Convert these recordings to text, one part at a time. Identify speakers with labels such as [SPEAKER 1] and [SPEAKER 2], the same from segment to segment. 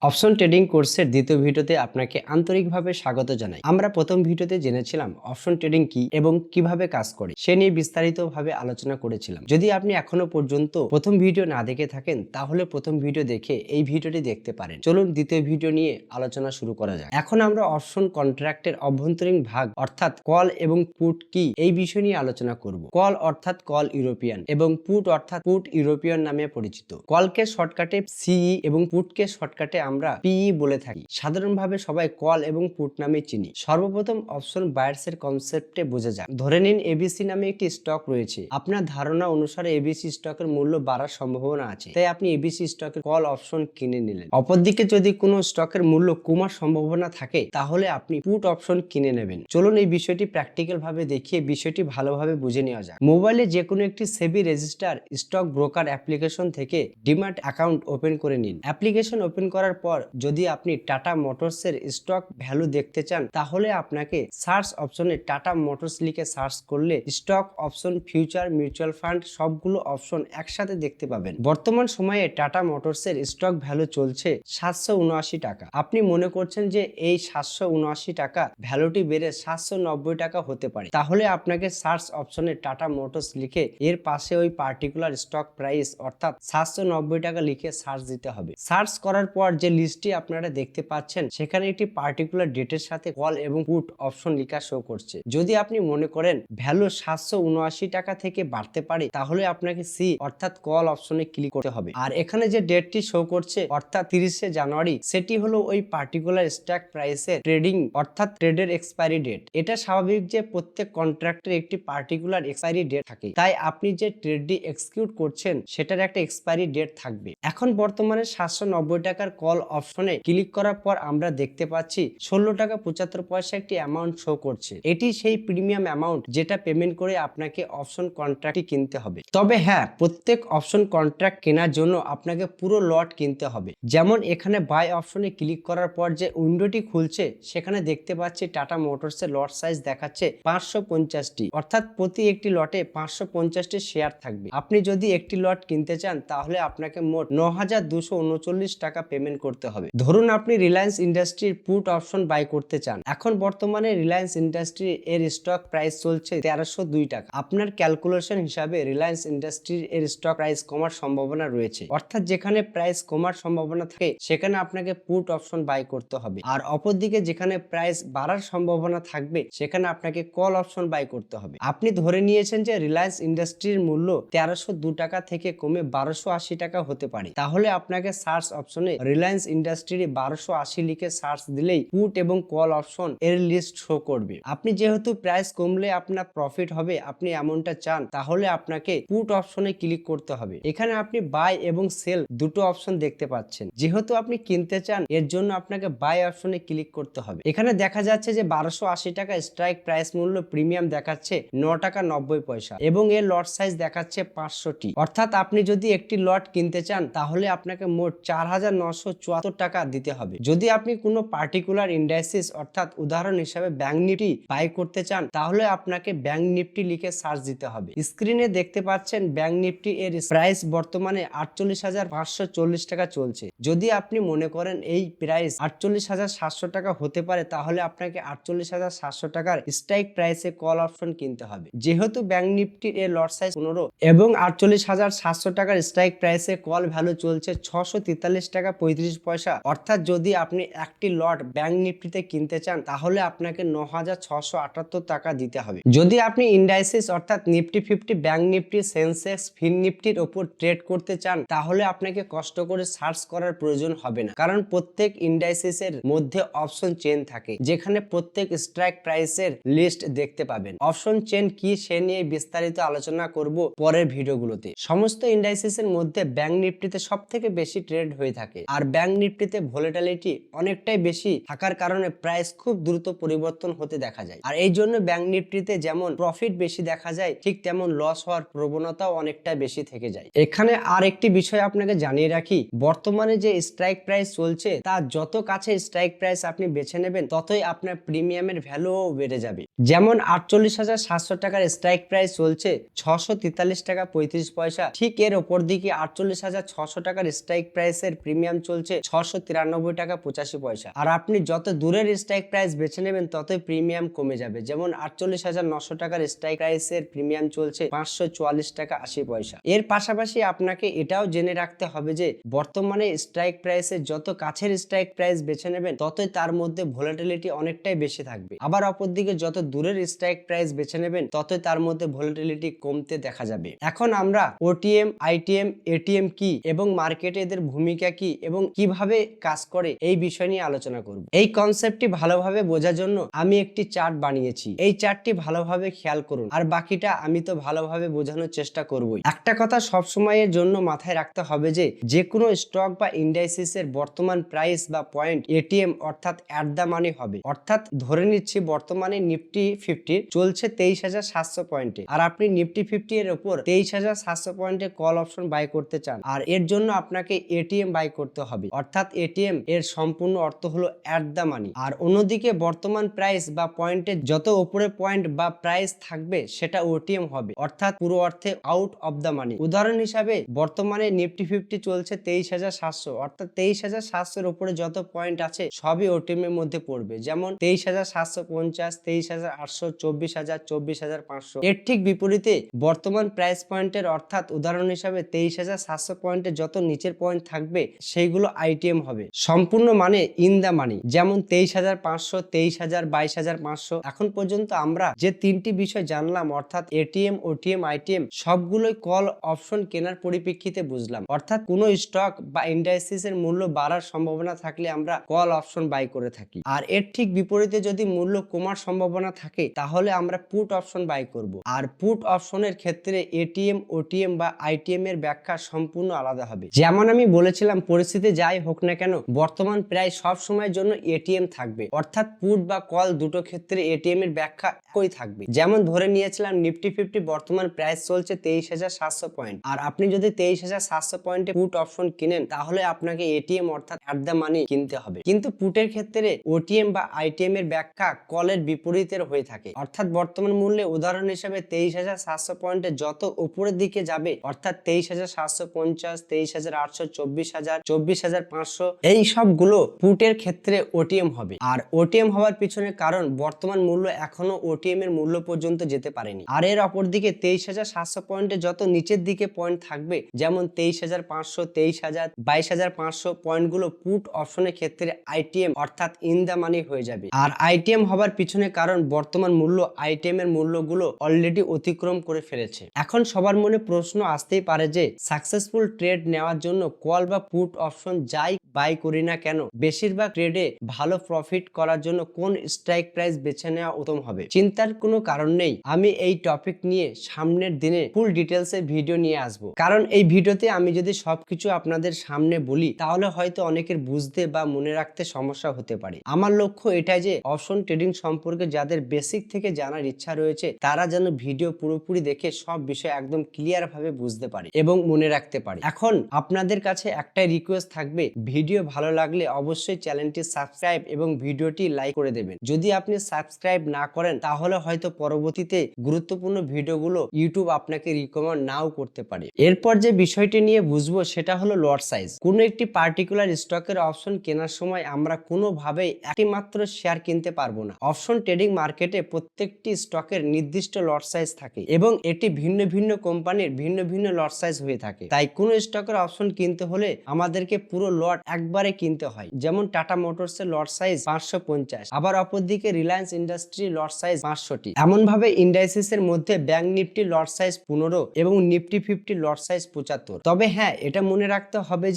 [SPEAKER 1] Option trading কোর্সের দ্বিতীয় ভিডিওতে আপনাকে আন্তরিকভাবে স্বাগত জানাই। আমরা প্রথম ভিডিওতে জেনেছিলাম অপশন ট্রেডিং কি এবং কিভাবে কাজ করে সে নিয়ে বিস্তারিতভাবে আলোচনা করেছিলাম। যদি আপনি এখনো পর্যন্ত প্রথম ভিডিও না দেখে থাকেন তাহলে প্রথম ভিডিও দেখে এই ভিডিওটি দেখতে পারেন। চলুন দ্বিতীয় ভিডিও নিয়ে আলোচনা শুরু করা যাক। এখন আমরা অপশন কন্ট্রাক্টের অভ্যন্তরীণ ভাগ অর্থাৎ কল এবং পুট কি এই বিষয় নিয়ে আলোচনা করব। কল অর্থাৎ কল ইউরোপিয়ান এবং পুট অর্থাৎ পুট ইউরোপিয়ান নামে পরিচিত। কলকে শর্টকাটে সিই এবং পুটকে শর্টকাটে আমরা পিই বলে থাকি। সাধারণভাবে সবাই কল এবং পুট নামে চিনি। সর্বপ্রথম অপশন বায়ার্স এর কনসেপ্টে বোঝা যায়। ধরে নিন এবিসি নামে একটি স্টক রয়েছে। আপনার ধারণা অনুসারে এবিসি স্টকের মূল্য বাড়ার সম্ভাবনা আছে, তাই আপনি এবিসি স্টকের কল অপশন কিনে নিলেন। অপরদিকে যদি কোনো স্টকের মূল্য কমার সম্ভাবনা থাকে তাহলে আপনি পুট অপশন কিনে নেবেন। চলুন এই বিষয়টি প্র্যাকটিক্যাল ভাবে দেখিয়ে বিষয়টি ভালোভাবে বুঝে নেওয়া যাক। মোবাইলে যে কোনো একটি সেবি রেজিস্টার স্টক ব্রোকার অ্যাপ্লিকেশন থেকে ডিম্যাট অ্যাকাউন্ট ওপেন করে নিন। অ্যাপ্লিকেশন ওপেন করার পর যদি আপনি টাটা মোটরসের স্টক ভ্যালু দেখতে চান তাহলে আপনাকে সার্চ অপশনে টাটা মোটরস লিখে সার্চ করলে stock option future mutual fund সবগুলো অপশন একসাথে দেখতে পাবেন। বর্তমান সময়ে টাটা মোটরসের স্টক ভ্যালু চলছে 779 টাকা। আপনি মনে করছেন যে এই 779 টাকা ভ্যালুটি বেড়ে 790 টাকা হতে পারে, তাহলে আপনাকে সার্চ অপশনে টাটা মোটরস লিখে এর পাশে ওই পার্টিকুলার স্টক প্রাইস অর্থাৎ 790 টাকা লিখে সার্চ দিতে হবে। সার্চ করার পর যে লিস্টটি আপনারা দেখতে পাচ্ছেন সেখানে একটি পার্টিকুলার ডেটের সাথে কল এবং পুট অপশন লেখা শো করছে। যদি আপনি মনে করেন ভ্যালু 779 টাকা থেকে বাড়তে পারে তাহলে আপনাকে সি অর্থাৎ কল অপশনে ক্লিক করতে হবে। আর এখানে যে ডেটটি শো করছে অর্থাৎ 30শে জানুয়ারি সেটি হলো ওই পার্টিকুলার স্টক প্রাইসের ট্রেডিং অর্থাৎ ট্রেডের এক্সপায়ারি ডেট। এটা স্বাভাবিক যে প্রত্যেক কন্ট্রাক্টের একটি পার্টিকুলার এক্সপায়ারি ডেট থাকে, তাই আপনি যে ট্রেডটি এক্সিকিউট করছেন সেটার একটা এক্সপায়ারি ডেট থাকবে। এখন বর্তমানে 790 টাকার কল অপশনে ক্লিক করার পর আমরা দেখতে পাচ্ছি 16 টাকা 75 পয়সা একটি অ্যামাউন্ট শো করছে। এটি সেই প্রিমিয়াম অ্যামাউন্ট যেটা পেমেন্ট করে আপনাকে অপশন কন্ট্রাক্টটি কিনতে হবে। তবে হ্যাঁ, প্রত্যেক অপশন কন্ট্রাক্ট কেনার জন্য আপনাকে পুরো লট কিনতে হবে। যেমন এখানে বাই অপশনে ক্লিক করার পর যে উইন্ডোটি খুলছে সেখানে দেখতে পাচ্ছি টাটা মোটরসের লট সাইজ দেখাচ্ছে 550টি, অর্থাৎ প্রতি একটি লটে 550টি শেয়ার থাকবে। আপনি যদি একটি লট কিনতে চান তাহলে আপনাকে মোট 9239 টাকা পেমেন্ট করতে হবে। ধরুন আপনি রিলায়েন্স ইন্ডাস্ট্রির পুট অপশন বাই করতে চান। এখন বর্তমানে রিলায়েন্স ইন্ডাস্ট্রি এর স্টক প্রাইস চলছে 1302 টাকা। আপনার ক্যালকুলেশন হিসাবে রিলায়েন্স ইন্ডাস্ট্রির এর স্টক প্রাইস কমার সম্ভাবনা রয়েছে, অর্থাৎ যেখানে প্রাইস কমার সম্ভাবনা থাকে সেখানে আপনাকে পুট অপশন বাই করতে হবে। আর অপরদিকে যেখানে প্রাইস বাড়ার সম্ভাবনা থাকবে সেখানে আপনাকে কল অপশন বাই করতে হবে। আপনি ধরে নিয়েছেন যে রিলায়েন্স ইন্ডাস্ট্রির মূল্য 1302 টাকা থেকে কমে 1280 টাকা হতে পারে, তাহলে আপনাকে সার্চ অপশনে রিলায়েন্স ইন্ডাস্ট্রি 1280 লিখে সার্চ দিলেই পুট এবং কল অপশন এর লিস্ট শো করবে। আপনি যেহেতু প্রাইস কমলে আপনার প্রফিট হবে আপনি এমনটা চান তাহলে আপনাকে পুট অপশনে ক্লিক করতে হবে। এখানে আপনি বাই এবং সেল দুটো অপশন দেখতে পাচ্ছেন। যেহেতু আপনি কিনতে চান এর জন্য আপনাকে বাই অপশনে ক্লিক করতে হবে। এখানে দেখা যাচ্ছে যে 1280 টাকা স্ট্রাইক প্রাইস মূল্য প্রিমিয়াম দেখাচ্ছে 9 টাকা 90 পয়সা এবং এর লট সাইজ দেখাচ্ছে 500টি, অর্থাৎ আপনি যদি একটি লট কিনতে চান তাহলে আপনাকে মোট 4974 টাকা দিতে হবে। যদি আপনি কোনো পার্টিকুলার ইন্ডাইসিস অর্থাৎ উদাহরণ হিসাবে ব্যাংক নিফটি বাই করতে চান তাহলে আপনাকে ব্যাংক নিফটি লিখে সার্চ দিতে হবে। স্ক্রিনে দেখতে পাচ্ছেন ব্যাংক নিফটি এর প্রাইস বর্তমানে 48,540 টাকা চলছে। যদি আপনি মনে করেন এই প্রাইস 48,700 টাকা হতে পারে তাহলে আপনাকে 48,700 টাকার স্ট্রাইক প্রাইসে কল অপশন কিনতে হবে। যেহেতু ব্যাংক নিফটির এর লট সাইজ 15 এবং 48,700 টাকার স্ট্রাইক প্রাইসে কল ভ্যালু চলছে 643 টাকা 35 পয়সা, অর্থাৎ যদি আপনি একটি লট ব্যাংক নিফটিতে কিনতে চান তাহলে আপনাকে 9,678 টাকা দিতে হবে। যদি আপনি ইন্ডাইসিস অর্থাৎ নিফটি 50 ব্যাংক নিফটি সেন্সেক্স ফিন নিফটির উপর ট্রেড করতে চান তাহলে আপনাকে কষ্ট করে সার্চ করার প্রয়োজন হবে না, কারণ প্রত্যেক ইন্ডাইসিসের মধ্যে অপশন চেন থাকে যেখানে প্রত্যেক স্ট্রাইক প্রাইসের লিস্ট দেখতে পাবেন। অপশন চেন কি সে নিয়ে বিস্তারিত আলোচনা করব পরের ভিডিওগুলোতে। সমস্ত ইন্ডাইসিসের মধ্যে ব্যাংক নিফটিতে সবথেকে বেশি ট্রেড হয়ে থাকে আর ব্যাংক নিফটিতে ভোলেটিলিটি অনেকটাই বেশি থাকার কারণে প্রাইস খুব দ্রুত পরিবর্তন হতে দেখা যায়। আর এই জন্য ব্যাংক নিফটিতে যেমন প্রফিট বেশি দেখা যায় ঠিক তেমন লস হওয়ার প্রবণতাও অনেকটা বেশি থেকে যায়। এখানে আর একটি বিষয় আপনাকে জানিয়ে রাখি, বর্তমানে যে স্ট্রাইক প্রাইস চলছে তার যত কাছে স্ট্রাইক প্রাইস আপনি বেছে নেবেন ততই আপনার প্রিমিয়ামের ভ্যালুও বেড়ে যাবে। যেমন 48,700 টাকার স্ট্রাইক প্রাইস চলছে 643 টাকা 35 পয়সা, ঠিক এর ওপর দিকে 48,600 টাকার স্ট্রাইক প্রাইসের প্রিমিয়াম চলছে চলছে 693 টাকা 85 পয়সা। আর আপনি যত দূরের স্ট্রাইক প্রাইস বেছে নেবেন ততই প্রিমিয়াম কমে যাবে। যেমন 48,900 টাকার স্ট্রাইক প্রাইসের প্রিমিয়াম চলছে 544 টাকা 80 পয়সা। এর পাশাপাশি আপনাকে এটাও জেনে রাখতে হবে যে বর্তমানে স্ট্রাইক প্রাইসের যত কাছের স্ট্রাইক প্রাইস বেছে নেবেন ততই তার মধ্যে ভোলাটিলিটি অনেকটাই বেশি থাকবে। আবার অপরদিকে যত দূরের স্ট্রাইক প্রাইস বেছে নেবেন ততই তার মধ্যে ভোলাটিলিটি কমতে দেখা যাবে। এখন আমরা ওটিএম, আইটিএম, এটিএম কি এবং মার্কেটে এদের ভূমিকা কি এবং কিভাবে কাজ করে এই বিষয় নিয়ে আলোচনা করব। এই কনসেপ্টটি ভালোভাবে বোঝার জন্য আমি একটি চার্ট বানিয়েছি। এই চার্টটি ভালোভাবে খেয়াল করুন আর বাকিটা আমি তো ভালোভাবে বোঝানোর চেষ্টা করবই। একটা কথা সবসময়ের জন্য মাথায় রাখতে হবে যে কোনো স্টক বা ইন্ডাইসিস এর বর্তমান প্রাইস বা পয়েন্ট এটিএম অর্থাৎ অ্যাট দ্য মানি হবে। অর্থাৎ ধরে নিচ্ছি বর্তমানে নিফটি 50 চলছে 23,700 পয়েন্টে আর আপনি নিফটি 50 এর উপর 23,700 পয়েন্টে কল অপশন বাই করতে চান আর এর জন্য আপনাকে এটিএম বাই করতে হবে। অর্থাৎ এটিএম এর সম্পূর্ণ অর্থ হলো অ্যাট দ্য মানি। আর অন্যদিকে বর্তমান প্রাইস বা পয়েন্টে যত উপরে পয়েন্ট বা প্রাইস থাকবে সেটা ওটিএম হবে, অর্থাৎ পুরো অর্থে আউট অফ দ্য মানি। উদাহরণ হিসাবে বর্তমানে নিফটি 50 চলছে 23,700 অর্থাৎ 23,700 এর উপরে যত পয়েন্ট আছে সবই ওটিএম এর মধ্যে পড়বে। যেমন 23,750, 23,800, 24,000, 24,500। এর ঠিক বিপরীতে বর্তমান প্রাইস পয়েন্টের অর্থাৎ উদাহরণ হিসাবে 23,700 পয়েন্টে যত নিচের পয়েন্ট থাকবে সেইগুলো আইটিএম হবে, সম্পূর্ণ মানে ইন দা মানি। যেমন 23,500, 23,000, 22,500। এখন পর্যন্ত আমরা যে তিনটি বিষয় জানলাম অর্থাৎ এটিএম, ওটিএম, আইটিএম সবগুলোই কল অপশন কেনার পরিপ্রেক্ষিতে বুঝলাম। অর্থাৎ কোনো স্টক বা ইন্ডাইসিস এর মূল্য বাড়ার সম্ভাবনা থাকলে আমরা কল অপশন বাই করে থাকি। আর এর ঠিক বিপরীতে যদি মূল্য কমার সম্ভাবনা থাকে তাহলে আমরা পুট অপশন বাই করব। আর পুট অপশনের ক্ষেত্রে এটিএম, ওটিএম বা আইটিএম এর ব্যাখ্যা সম্পূর্ণ আলাদা হবে। যেমন আমি বলেছিলাম পরিস্থিতি যাই হোক না কেন বর্তমান প্রায় সব সময়ের জন্য এটিএম থাকবে, অর্থাৎ পুট বা কল দুটো ক্ষেত্রে এটিএম এর ব্যাখ্যা একই থাকবে। যেমন ধরে নিয়েছিলাম নিফটি 50 বর্তমান প্রাইস চলছে 23,700 পয়েন্ট আর আপনি যদি 23,700 পয়েন্টে পুট অপশন কিনেন তাহলে আপনাকে এটিএম অর্থাৎ অ্যাট দ্য মানি কিনতে হবে। কিন্তু পুটের ক্ষেত্রে ওটিএম বা আইটিএম এর ব্যাখ্যা কলের বিপরীতের হয়ে থাকে। অর্থাৎ বর্তমান মূল্যে উদাহরণ হিসেবে 23,700 পয়েন্টে যত উপরের দিকে যাবে অর্থাৎ 23,750, 23,800, 24,000, 24,500 এই সবগুলো পুটের ক্ষেত্রে ওটিএম হবে। আর ওটিএম হওয়ার পিছনে কারণ বর্তমান মূল্য এখনো ওটিএম এর মূল্য পর্যন্ত যেতে পারেনি। আর এর অপর দিকে 23,700 পয়েন্টে যত নিচের দিকে পয়েন্ট থাকবে যেমন 23,500, 23,000, 22,500 পয়েন্টগুলো পুট অপশনের ক্ষেত্রে আইটিএম অর্থাৎ ইন দা মানি হয়ে যাবে। আর আইটিএম হবার পিছনে কারণ বর্তমান মূল্য আইটিএম এর মূল্যগুলো অলরেডি অতিক্রম করে ফেলেছে। এখন সবার মনে প্রশ্ন আসতেই পারে যে সাকসেসফুল ট্রেড নেওয়ার জন্য কল বা পুট অপশন যাই বাই করি না কেন বেশিরভাগ ট্রেডে ভালো প্রফিট করার জন্য কোন স্ট্রাইক প্রাইস বেছে নেওয়া উত্তম হবে? চিন্তার কোনো কারণ নেই, আমি এই টপিক নিয়ে সামনের দিনে ফুল ডিটেলসে ভিডিও নিয়ে আসব। কারণ এই ভিডিওতে আমি যদি সবকিছু আপনাদের সামনে বলি তাহলে হয়তো অনেকের বুঝতে বা মনে রাখতে সমস্যা হতে পারে। আমার লক্ষ্য এটাই যে অপশন ট্রেডিং সম্পর্কে যাদের বেসিক থেকে জানার ইচ্ছা রয়েছে তারা যেন ভিডিও পুরোপুরি দেখে সব বিষয় একদম ক্লিয়ার ভাবে বুঝতে পারে এবং মনে রাখতে পারে। এখন আপনাদের কাছে একটাই রিকোয়েস্ট থাকবে, ভিডিও ভালো লাগলে অবশ্যই চ্যানেলটি সাবস্ক্রাইব এবং ভিডিওটি লাইক করে দেবেন। যদি আপনি সাবস্ক্রাইব না করেন তাহলে হয়তো পরবর্তীতে গুরুত্বপূর্ণ ভিডিওগুলো ইউটিউব আপনাকে রিকমেন্ড নাও করতে পারে। এরপর যে বিষয়টি নিয়ে বুঝবো সেটা হলো লট সাইজ। কোনো একটি পার্টিকুলার স্টকের অপশন কেনার সময় আমরা কোনোভাবেই একটি মাত্র শেয়ার কিনতে পারবো না। অপশন ট্রেডিং মার্কেটে প্রত্যেকটি স্টকের নির্দিষ্ট লট সাইজ থাকে এবং এটি ভিন্ন ভিন্ন কোম্পানির ভিন্ন ভিন্ন লট সাইজ হয়ে থাকে। তাই কোনো স্টকের অপশন কিনতে হলে আমাদেরকে পুরো লট একবারে কিনতে হয়। যেমন টাটা মোটরস এর লট সাইজ 550, আবার অপরদিকে রিলায়েন্স ইন্ডাস্ট্রি লট সাইজ 500টি। এমন ভাবে ইন্ডাইসিস এর মধ্যে ব্যাংক নিফটি লট সাইজ 15 এবং নিফটি 50 লট সাইজ 75। তবে হ্যাঁ, এটা মনে রাখতে হবে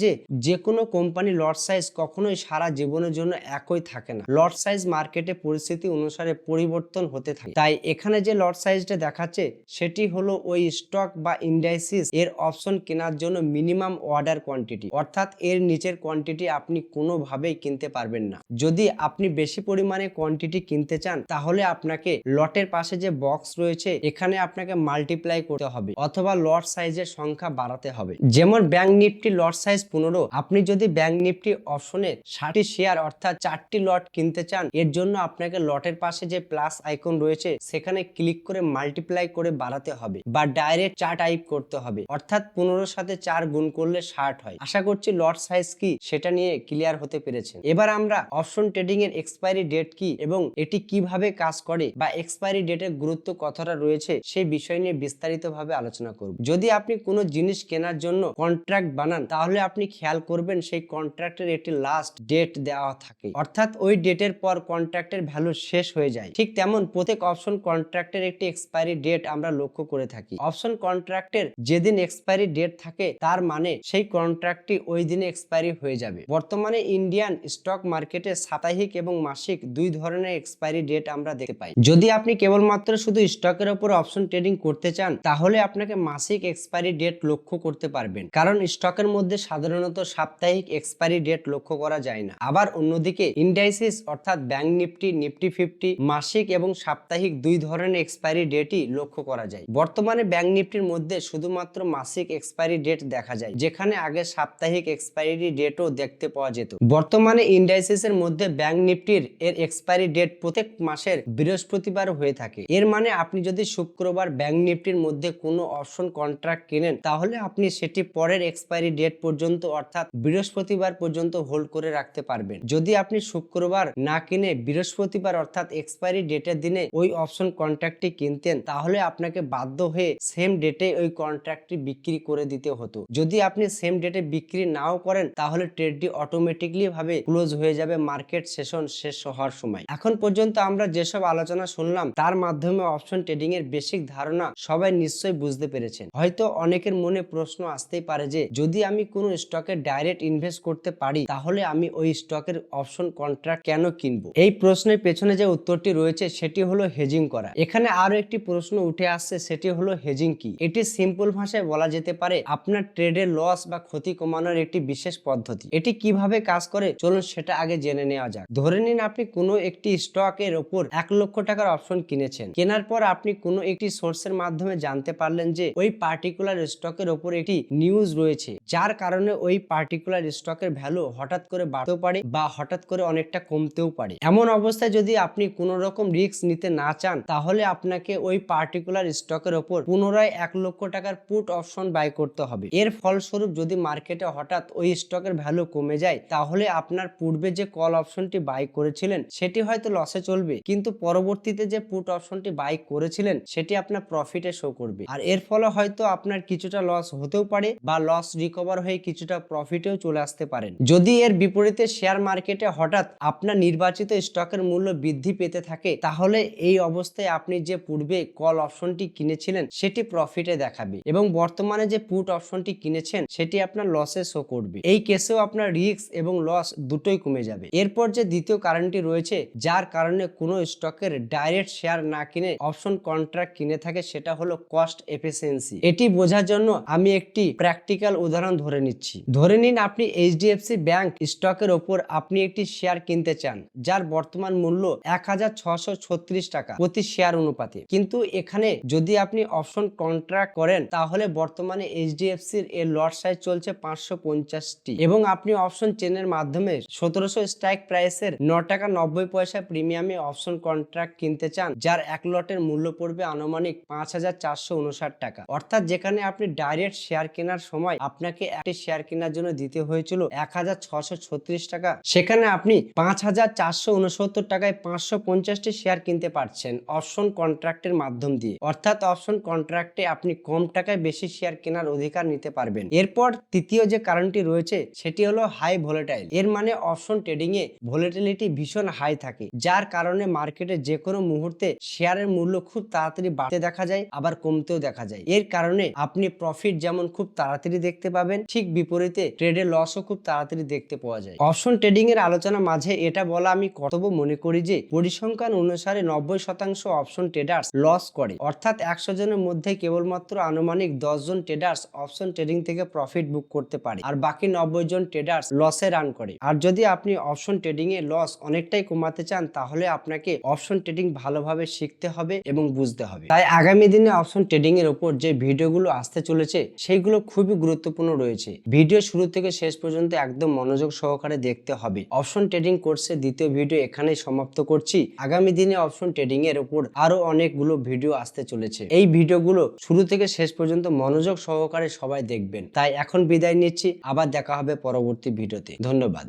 [SPEAKER 1] যে কোনো কোম্পানি লট সাইজ কখনোই সারা জীবনের জন্য একই থাকে না। লট সাইজ মার্কেটে পরিস্থিতি অনুসারে পরিবর্তন হতে থাকে। তাই এখানে যে লট সাইজটা দেখাচ্ছে সেটি হলো ওই স্টক বা ইন্ডাইসিস এর অপশন কেনার জন্য মিনিমাম অর্ডার কোয়ান্টিটি, অর্থাৎ এর নিচের কোয়ান্টিটি আপনি কোনোভাবেই কিনতে পারবেন না। যদি আপনি বেশি পরিমাণে কোয়ান্টিটি কিনতে চান তাহলে আপনাকে লটের পাশে যে বক্স রয়েছে এখানে আপনাকে মাল্টিপ্লাই করতে হবে অথবা লট সাইজের সংখ্যা বাড়াতে হবে। যেমন ব্যাংক নিফটি লট সাইজ 15, আপনি যদি ব্যাংক নিফটি অপশনে 60টি শেয়ার অর্থাৎ 4টি লট কিনতে চান এর জন্য আপনাকে লটের পাশে যে প্লাস আইকন রয়েছে সেখানে ক্লিক করে মাল্টিপ্লাই করে বাড়াতে হবে বা ডাইরেক্ট 4 টাইপ করতে হবে, অর্থাৎ 15 সাথে 4 গুণ করলে 60 হয়। আশা করছি লট সাইজ প্রাইস কি সেটা নিয়ে ক্লিয়ার হতে পেরেছেন। এবার আমরা অপশন ট্রেডিং এর এক্সপায়ারি ডেট কি এবং এটি কিভাবে কাজ করে বা এক্সপায়ারি ডেটের গুরুত্ব কতটা রয়েছে সেই বিষয় নিয়ে বিস্তারিতভাবে আলোচনা করব। যদি আপনি কোনো জিনিস কেনার জন্য কন্ট্রাক্ট বানান তাহলে আপনি খেয়াল করবেন সেই কন্ট্রাক্টের একটি লাস্ট ডেট দেওয়া থাকে, অর্থাৎ ওই ডেটের পর কন্ট্রাক্টের ভ্যালু শেষ হয়ে যায়। ঠিক তেমন প্রত্যেক অপশন কন্ট্রাক্টের একটি এক্সপায়ারি ডেট আমরা লক্ষ্য করে থাকি। অপশন কন্ট্রাক্টের যেদিন এক্সপায়ারি ডেট থাকে তার মানে সেই কন্ট্রাক্টটি ওই দিনে এক্সপায়ারি হয়ে যাবে। বর্তমানে ইন্ডিয়ান স্টক মার্কেটে সাপ্তাহিক এবং মাসিক দুই ধরনের এক্সপায়ারি ডেট আমরা দেখতে পাই। যদি আপনি কেবলমাত্র শুধু স্টকের উপর অপশন ট্রেডিং করতে চান তাহলে আপনাকে মাসিক এক্সপায়ারি ডেট লক্ষ্য করতে পারবেন, কারণ স্টকের মধ্যে সাধারণত সাপ্তাহিক এক্সপায়ারি ডেট লক্ষ্য করা যায় না। আবার অন্যদিকে ইন্ডাইসিস অর্থাৎ ব্যাংক নিফটি, নিফটি 50 মাসিক এবং সাপ্তাহিক দুই ধরনের এক্সপায়ারি ডেটই লক্ষ্য করা যায়। বর্তমানে ব্যাংক নিফটির মধ্যে শুধুমাত্র মাসিক এক্সপায়ারি ডেট দেখা যায়, যেখানে আগে সাপ্তাহিক এক্সপায়ারি ডেটও দেখতে পাওয়া যেত। বর্তমানে ইন্ডাইসিসের মধ্যে ব্যাংক নিফটির এর এক্সপায়ারি ডেট প্রত্যেক মাসের বৃহস্পতিবার হয়ে থাকে। এর মানে আপনি যদি শুক্রবার ব্যাংক নিফটির মধ্যে কোনো অপশন কন্ট্রাক্ট কেনেন তাহলে আপনি সেটি পরের এক্সপায়ারি ডেট পর্যন্ত অর্থাৎ বৃহস্পতিবার পর্যন্ত হোল্ড করে রাখতে পারবেন। যদি আপনি শুক্রবার না কিনে বৃহস্পতিবার অর্থাৎ এক্সপায়ারি ডেটের দিনে ওই অপশন কন্ট্রাক্টটি কিনতেন তাহলে আপনাকে বাধ্য হয়ে সেম ডেটে ওই কন্ট্রাক্টটি বিক্রি করে দিতে হতো। যদি আপনি সেম ডেটে বিক্রি নাও করেন তাহলে ট্রেডটি অটোমেটিকলি ভাবে ক্লোজ হয়ে যাবে মার্কেট সেশন শেষ হওয়ার সময়। এখন পর্যন্ত আমরা যেসব আলোচনা শুনলাম তার মাধ্যমে অপশন ট্রেডিং এর বেসিক ধারণা সবাই নিশ্চয়ই বুঝতে পেরেছেন। হয়তো অনেকের মনে প্রশ্ন আসতেই পারে যে যদি আমি কোনো স্টকে ডাইরেক্ট ইনভেস্ট করতে পারি তাহলে আমি ওই স্টকের অপশন কন্ট্রাক্ট কেন কিনবো? এই প্রশ্নের পেছনে যে উত্তরটি রয়েছে সেটি হলো হেজিং করা। এখানে আরো একটি প্রশ্ন উঠে আসছে, সেটি হলো হেজিং কি। এটি সিম্পল ভাষায় বলা যেতে পারে আপনার ট্রেডের লস বা ক্ষতি কমানোর একটি বিশেষ পদ্ধতি। এটি কিভাবে কাজ করে চলুন সেটা আগে জেনে নেওয়া যাক। ধরে নিন আপনি কোনো একটি স্টকের ওপর 1 লক্ষ টাকার অপশন কিনেছেন। কেনার পর আপনি কোনো একটি সোর্সের মাধ্যমে জানতে পারলেন যে ওই পার্টিকুলার স্টকের ওপর একটি নিউজ রয়েছে যার কারণে ওই পার্টিকুলার স্টকের ভ্যালু হঠাৎ করে বাড়তেও পারে বা হঠাৎ করে অনেকটা কমতেও পারে। এমন অবস্থায় যদি আপনি কোনো রকম রিস্ক নিতে না চান তাহলে আপনাকে ওই পার্টিকুলার স্টকের ওপর পুনরায় 1 লক্ষ টাকার পুট অপশন বাই করতে হবে। এর ফলস্বরূপ যদি মার্কেটে হঠাৎ ওই স্টকের ভ্যালু কমে যায় তাহলে আপনার পূর্বে যে কল অপশনটি বাই করেছিলেন সেটি হয়তো লসে চলবে, কিন্তু পরবর্তীতে যে পুট অপশনটি বাই করেছিলেন সেটি আপনার প্রফিটে শো করবে। আর এর ফলে হয়তো আপনার কিছুটা লস হতেও পারে বা লস রিকভার হয়ে কিছুটা প্রফিটেও চলে আসতে পারেন। যদি এর বিপরীতে শেয়ার মার্কেটে হঠাৎ আপনার নির্বাচিত স্টকের মূল্য বৃদ্ধি পেতে থাকে তাহলে এই অবস্থায় আপনি যে পূর্বে কল অপশনটি কিনেছিলেন সেটি প্রফিটে দেখাবে এবং বর্তমানে যে পুট অপশনটি কিনেছেন সেটি আপনার লসে শো করবে। এই কেসেও আপনার রিস্ক এবং লস দুটোই কমে যাবে। এরপর যে দ্বিতীয় কারণটি রয়েছে যার কারণে কোনো স্টকের ডাইরেক্ট শেয়ার না কিনে অপশন কন্ট্রাক্ট কিনে থাকে সেটা হলো কস্ট এফিসিয়েন্সি। এটি বোঝার জন্য আমি একটি প্র্যাকটিক্যাল উদাহরণ ধরে নিচ্ছি। ধরে নিন আপনি এইচডিএফসি ব্যাংক স্টকের ওপর আপনি একটি শেয়ার কিনতে চান যার বর্তমান মূল্য 1636 টাকা প্রতি শেয়ার অনুপাতে, কিন্তু এখানে যদি আপনি অপশন কন্ট্রাক্ট করেন তাহলে বর্তমানে এইচডিএফসির এর লট সাইজ চলছে 550টি এবং আপনি অপশন চেনের মাধ্যমে 1700 স্ট্রাইক প্রাইসের 9 টাকা 90 পয়সা প্রিমিয়ামে অপশন কন্ট্রাক্ট কিনতে চান যার এক লটের মূল্য পড়বে আনুমানিক 5459 টাকা। অর্থাৎ যেখানে আপনি ডাইরেক্ট শেয়ার কেনার সময় আপনাকে একটি শেয়ার কেনার জন্য দিতে হয়েছিল 1636 টাকা, সেখানে আপনি 5469 টাকায় 550টি শেয়ার কিনতে পারছেন অপশন কন্ট্রাক্টের মাধ্যম দিয়ে। অর্থাৎ অপশন কন্ট্রাক্টে আপনি কম টাকায় বেশি শেয়ার কেনার অধিকার নিতে পারবেন। এরপর তৃতীয় যে কারণটি রয়েছে সেটি হলো হাই ভোলেটাইল। এর মানে অপশন ট্রেডিং এ ভোলেটিলিটি ভীষণ হাই থাকে যার কারণে মার্কেটে যে কোনো মুহূর্তে শেয়ারের মূল্য খুব তাড়াতাড়ি বাড়তে দেখা যায় আবার কমতেও দেখা যায়। এর কারণে আপনি প্রফিট যেমন খুব তাড়াতাড়ি দেখতে পাবেন ঠিক বিপরীতে ট্রেডে লসও খুব তাড়াতাড়ি দেখতে পাওয়া যায়। অপশন ট্রেডিং এর আলোচনা মাঝে এটা বলা আমি কর্তব্য মনে করি যে পরিসংখ্যান অনুসারে 90% অপশন ট্রেডার্স লস করে, অর্থাৎ 100 জনের মধ্যে কেবলমাত্র আনুমানিক 10 জন ট্রেডার্স অপশন ট্রেডিং থেকে প্রফিট বুক করতে পারে আর বাকি 90 জন ট্রেডার্স লসে রান করে। আর যদি আপনি অপশন ট্রেডিং এ লস অনেকটাই কমাতে চান তাহলে আপনাকে অপশন ট্রেডিং ভালোভাবে শিখতে হবে এবং বুঝতে হবে। তাই আগামী দিনে অপশন ট্রেডিং এর উপর যে ভিডিওগুলো আসতে চলেছে সেইগুলো খুবই গুরুত্বপূর্ণ রয়েছে। ভিডিও শুরু থেকে শেষ পর্যন্ত একদম মনোযোগ সহকারে দেখতে হবে। অপশন ট্রেডিং কোর্সের দ্বিতীয় ভিডিও এখানেই সমাপ্ত করছি। আগামী দিনে অপশন ট্রেডিং এর উপর আরো অনেকগুলো ভিডিও আসতে চলেছে। এই ভিডিওগুলো শুরু থেকে শেষ পর্যন্ত মনোযোগ সহকারে সবাই দেখবেন। তাই এখন বিদায় নিচ্ছি, আবার দেখা দেখা হবে পরবর্তী ভিডিওতে। ধন্যবাদ।